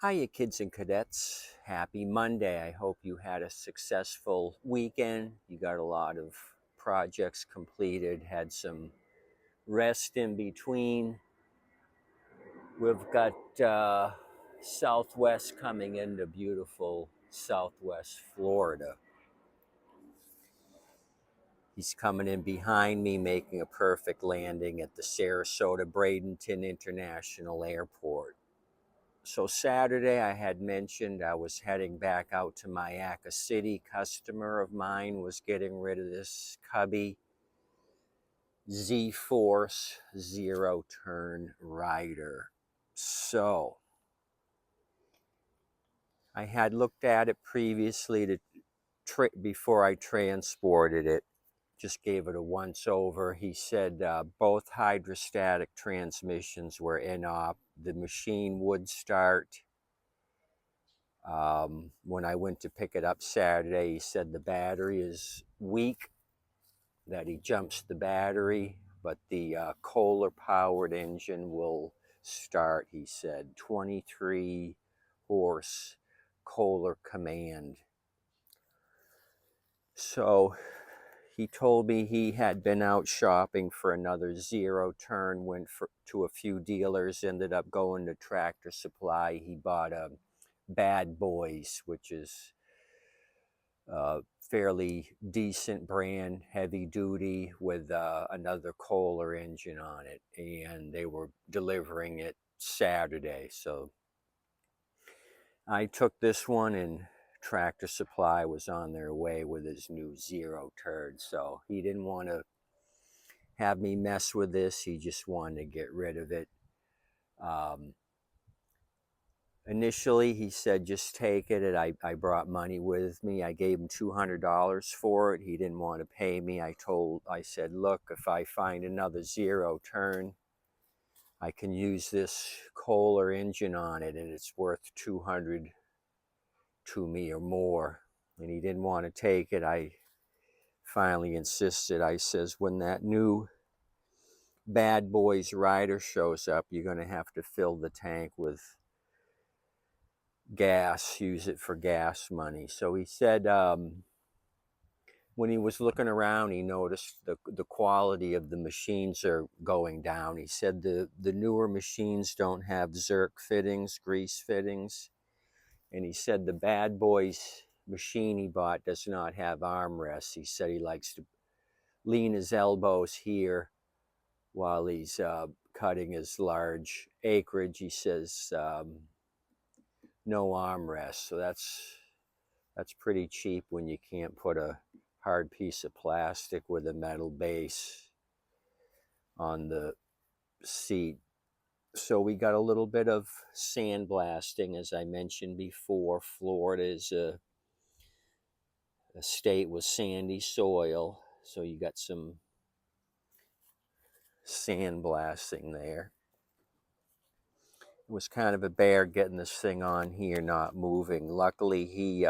Hiya, kids and cadets. Happy Monday. I hope you had a successful weekend. You got a lot of projects completed, had some rest in between. We've got Southwest coming into beautiful Southwest Florida. He's coming in behind me, making a perfect landing at the Sarasota Bradenton International Airport. So Saturday, I had mentioned I was heading back out to Myakka City. Customer of mine was getting rid of this Cubby Z-Force zero turn rider. So I had looked at it previously before I transported it. Just gave it a once over. He said both hydrostatic transmissions were in-op. The machine would start. When I went to pick it up Saturday, he said the battery is weak, that he jumps the battery, but the Kohler powered engine will start, he said. 23 horse Kohler command. So he told me he had been out shopping for another zero turn, went to a few dealers, ended up going to Tractor Supply. He bought a Bad Boys, which is fairly decent brand, heavy duty, with another Kohler engine on it, and they were delivering it Saturday. So I took this one, and Tractor Supply was on their way with his new zero turn, so he didn't want to have me mess with this. He just wanted to get rid of it. Initially, he said, just take it. And I brought money with me. I gave him $200 for it. He didn't want to pay me. I said, look, if I find another zero turn, I can use this Kohler engine on it, and it's worth $200 to me or more. And he didn't want to take it. I finally insisted. I says, when that new Bad Boys rider shows up, you're going to have to fill the tank with gas, use it for gas money. So he said when he was looking around, he noticed the quality of the machines are going down. He said the newer machines don't have Zerk fittings, grease fittings. And he said the Bad Boys machine he bought does not have armrests. He said he likes to lean his elbows here while he's cutting his large acreage. He says no armrest. So that's pretty cheap when you can't put a hard piece of plastic with a metal base on the seat. So we got a little bit of sandblasting. As I mentioned before, Florida is a state with sandy soil, so you got some sandblasting there. It was kind of a bear getting this thing on here, not moving. Luckily, he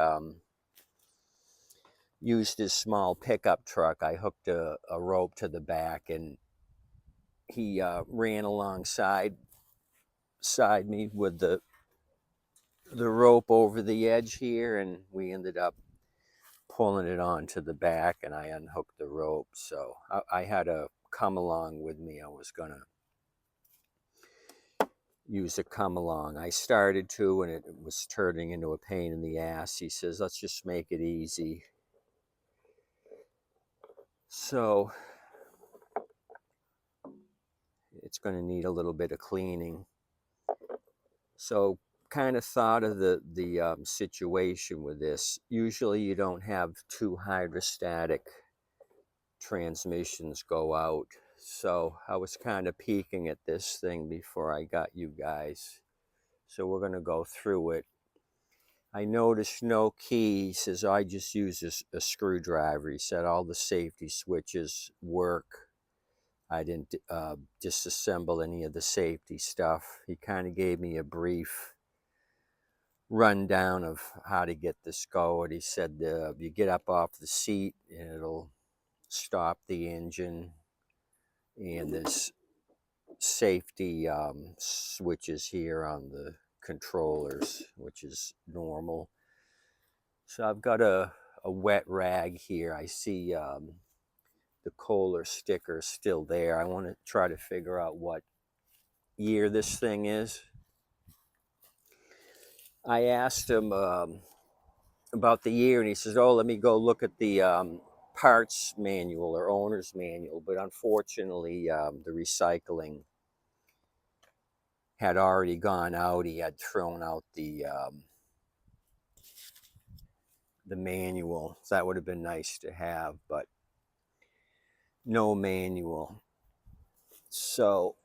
used his small pickup truck. I hooked a rope to the back, and he ran alongside me with the rope over the edge here, and we ended up pulling it onto the back, and I unhooked the rope. So I had a come along with me. I was gonna use a come along. I started to, and it was turning into a pain in the ass. He says, let's just make it easy. So it's going to need a little bit of cleaning. So kind of thought of the situation with this. Usually you don't have two hydrostatic transmissions go out. So I was kind of peeking at this thing before I got you guys. So we're going to go through it. I noticed no key. He says, I just use a screwdriver. He said all the safety switches work. I didn't disassemble any of the safety stuff. He kind of gave me a brief rundown of how to get this going. He said you get up off the seat and it'll stop the engine, and there's safety switches here on the controllers, which is normal. So I've got a wet rag here. I see the Kohler sticker still there. I want to try to figure out what year this thing is. I asked him about the year, and he says, "Oh, let me go look at the parts manual or owner's manual." But unfortunately, the recycling had already gone out. He had thrown out the manual. So that would have been nice to have, but no manual. So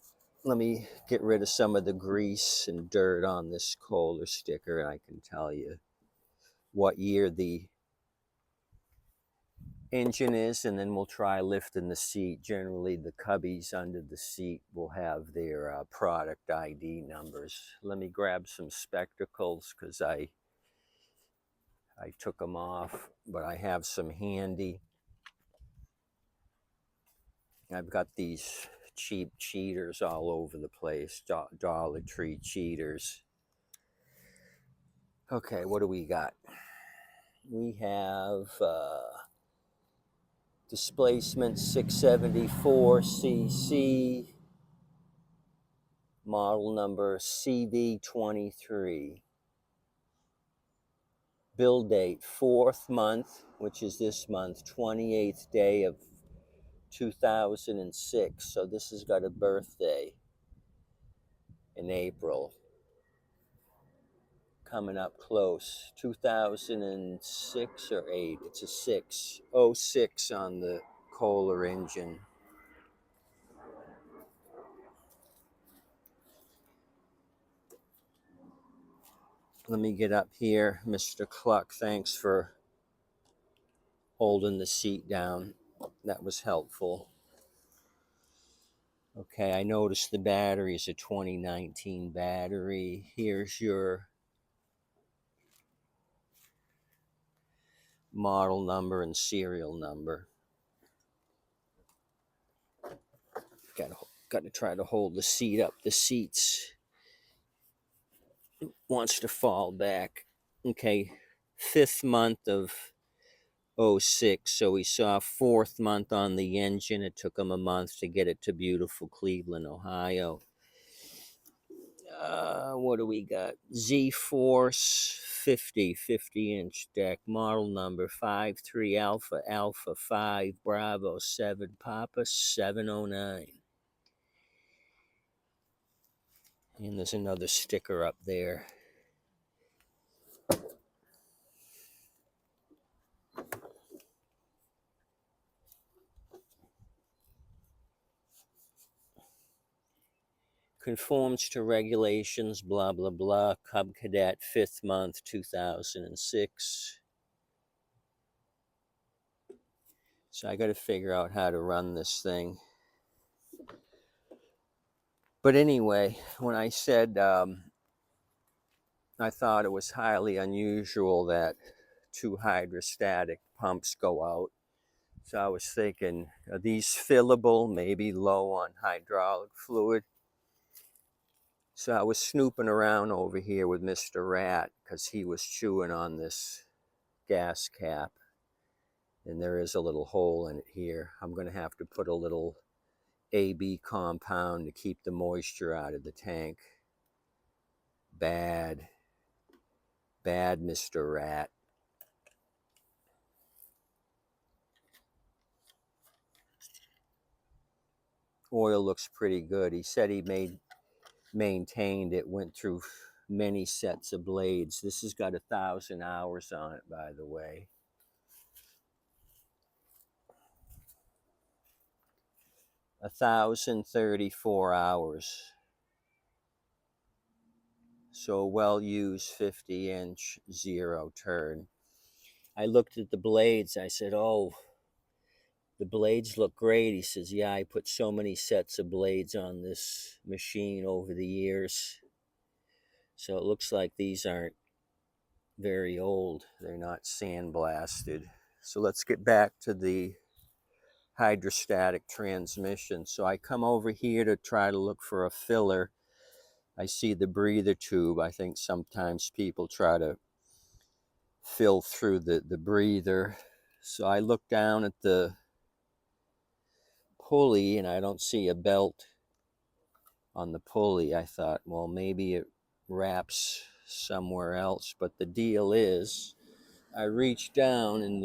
let me get rid of some of the grease and dirt on this Kohler sticker, and I can tell you what year the engine is, and then we'll try lifting the seat. Generally, the cubbies under the seat will have their product ID numbers. Let me grab some spectacles because I took them off, but I have some handy. I've got these cheap cheaters all over the place, Dollar Tree cheaters. Okay, what do we got? We have displacement 674 cc, model number CV23. Build date 4th month, which is this month, 28th day of 2006. So this has got a birthday in April. Coming up close. 2006 or 8. It's a 6. 06 on the Kohler engine. Let me get up here. Mr. Cluck, thanks for holding the seat down. That was helpful. Okay, I noticed the battery is a 2019 battery. Here's your model number and serial number. Got to try to hold the seat up. The seats wants to fall back. Okay, 5th month of 06. So we saw 4th month on the engine. It took them a month to get it to beautiful Cleveland, Ohio. What do we got? Z-Force 50-inch deck, model number 53 Alpha Alpha 5 Bravo 7 Papa 709. And there's another sticker up there. Conforms to regulations, blah, blah, blah. Cub Cadet, 5th month, 2006. So I got to figure out how to run this thing. But anyway, when I said I thought it was highly unusual that 2 hydrostatic pumps go out. So I was thinking, are these fillable, maybe low on hydraulic fluid? So I was snooping around over here with Mr. Rat because he was chewing on this gas cap. And there is a little hole in it here. I'm going to have to put a little AB compound to keep the moisture out of the tank. Bad, Mr. Rat. Oil looks pretty good. He said he maintained it, went through many sets of blades. This has got 1,000 hours on it, by the way. A 1,034 hours. So well used 50-inch zero turn. I looked at the blades. I said, "Oh, the blades look great." He says, "Yeah, I put so many sets of blades on this machine over the years. So it looks like these aren't very old. They're not sandblasted." So let's get back to the hydrostatic transmission. So I come over here to try to look for a filler. I see the breather tube. I think sometimes people try to fill through the breather. So I look down at the pulley and I don't see a belt on the pulley. I thought, well, maybe it wraps somewhere else. But the deal is, I reach down and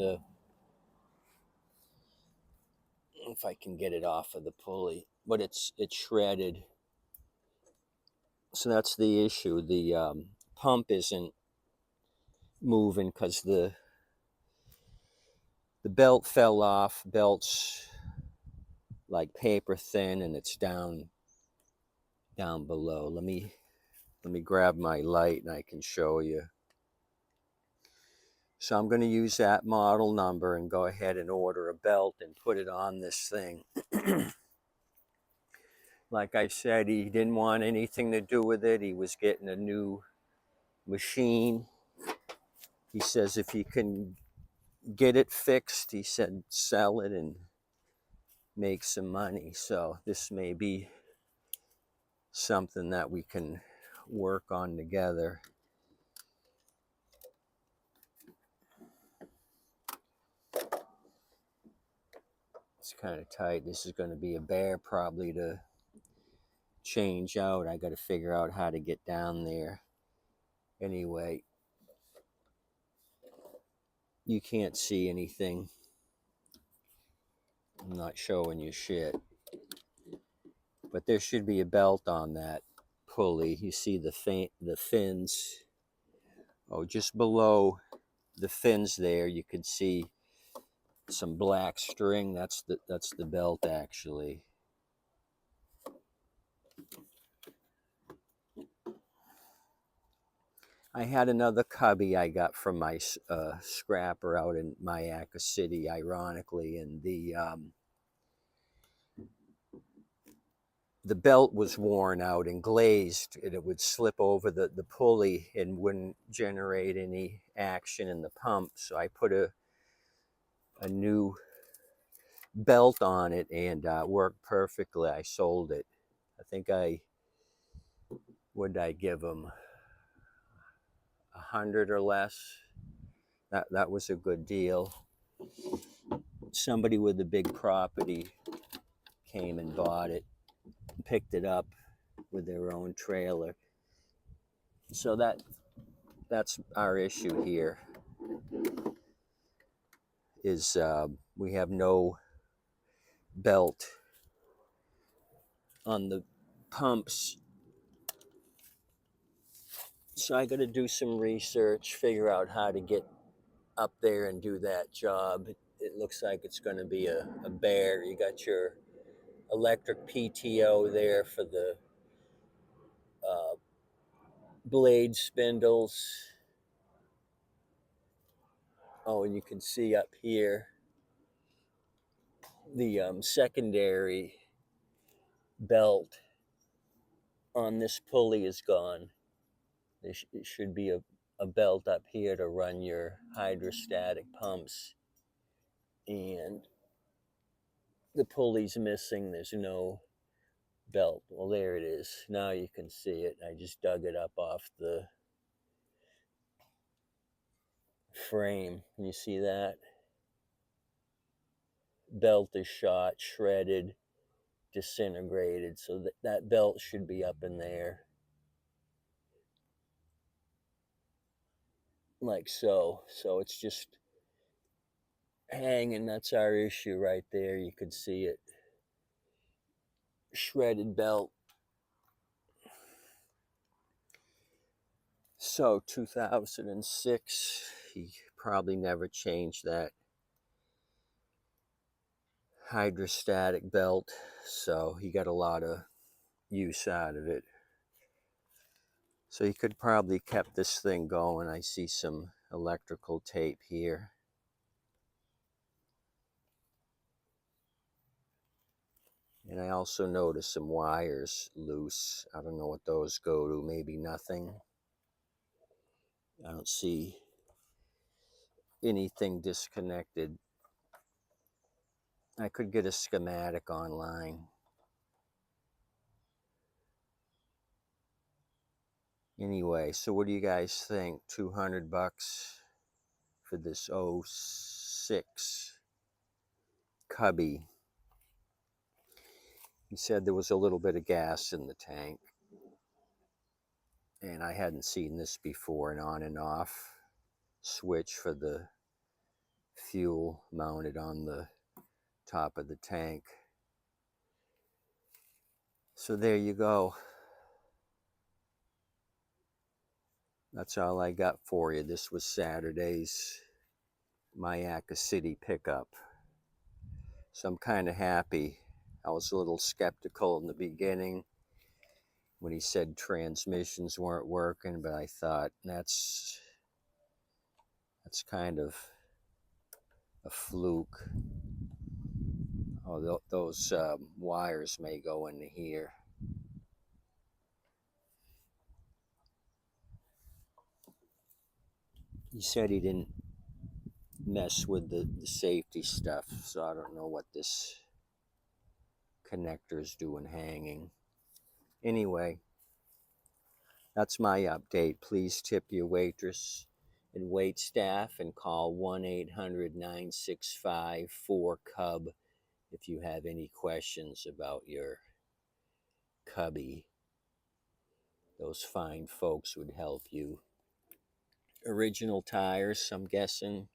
if I can get it off of the pulley, but it's shredded. So that's the issue. The pump isn't moving because the belt fell off. Belt's like paper thin and it's down below. Let me grab my light and I can show you. So I'm going to use that model number and go ahead and order a belt and put it on this thing. Like I said, he didn't want anything to do with it. He was getting a new machine. He says if he can get it fixed, he said sell it and make some money. So this may be something that we can work on together. It's kind of tight. This is going to be a bear probably to change out. I got to figure out how to get down there. Anyway, you can't see anything. I'm not showing you shit. But there should be a belt on that pulley. You see the fins. Oh, just below the fins there, you could see some black string. That's the belt actually. I had another cubby I got from my scrapper out in Myakka City, ironically, and the belt was worn out and glazed, and it would slip over the pulley and wouldn't generate any action in the pump. So I put a new belt on it and worked perfectly. I sold it. I think would I give them 100 or less? That was a good deal. Somebody with a big property came and bought it, picked it up with their own trailer. So that's our issue here. Is we have no belt on the pumps. So I got to do some research, figure out how to get up there and do that job. It looks like it's going to be a bear. You got your electric PTO there for the uh, blade spindles. Oh, and you can see up here the secondary belt on this pulley is gone. There should be a belt up here to run your hydrostatic pumps. And the pulley's missing. There's no belt. Well, there it is. Now you can see it. I just dug it up off the frame. Can you see that? Belt is shot, shredded, disintegrated. So that belt should be up in there. Like so. So it's just hanging. That's our issue right there. You could see it. Shredded belt. So 2006, he probably never changed that hydrostatic belt, so he got a lot of use out of it. So he could probably kept this thing going. I see some electrical tape here. And I also noticed some wires loose. I don't know what those go to, maybe nothing. I don't see anything disconnected. I could get a schematic online. Anyway, so what do you guys think? 200 bucks for this '06 Cubby. He said there was a little bit of gas in the tank, and I hadn't seen this before, an on and off switch for the fuel mounted on the top of the tank. So there you go. That's all I got for you. This was Saturday's Myakka City pickup. So I'm kind of happy. I was a little skeptical in the beginning when he said transmissions weren't working, but I thought that's kind of a fluke. Oh, those wires may go into here. He said he didn't mess with the safety stuff, so I don't know what this connector's doing hanging. Anyway, that's my update. Please tip your waitress and wait staff and call 1-800-965-4CUB if you have any questions about your Cubby. Those fine folks would help you. Original tires, I'm guessing.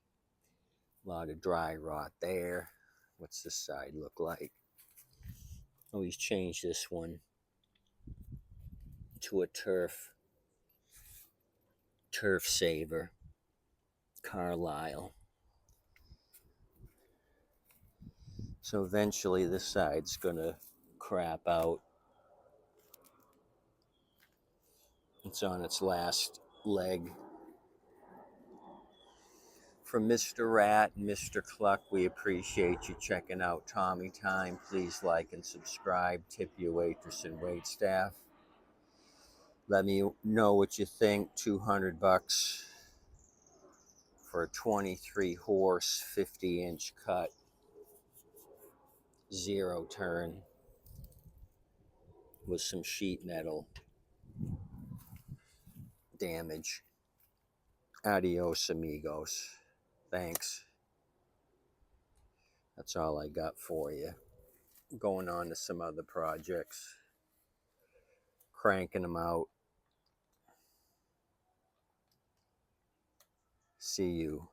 A lot of dry rot there. What's this side look like? Oh, he's changed this one to a turf saver. Carlisle. So eventually this side's gonna crap out. It's on its last leg. From Mr. Rat and Mr. Cluck, we appreciate you checking out Tommy Time. Please like and subscribe. Tip your waitress and wait staff. Let me know what you think. 200 bucks for a 23 horse, 50-inch cut, 0 turn with some sheet metal damage. Adios, amigos. Thanks. That's all I got for you. Going on to some other projects. Cranking them out. See you.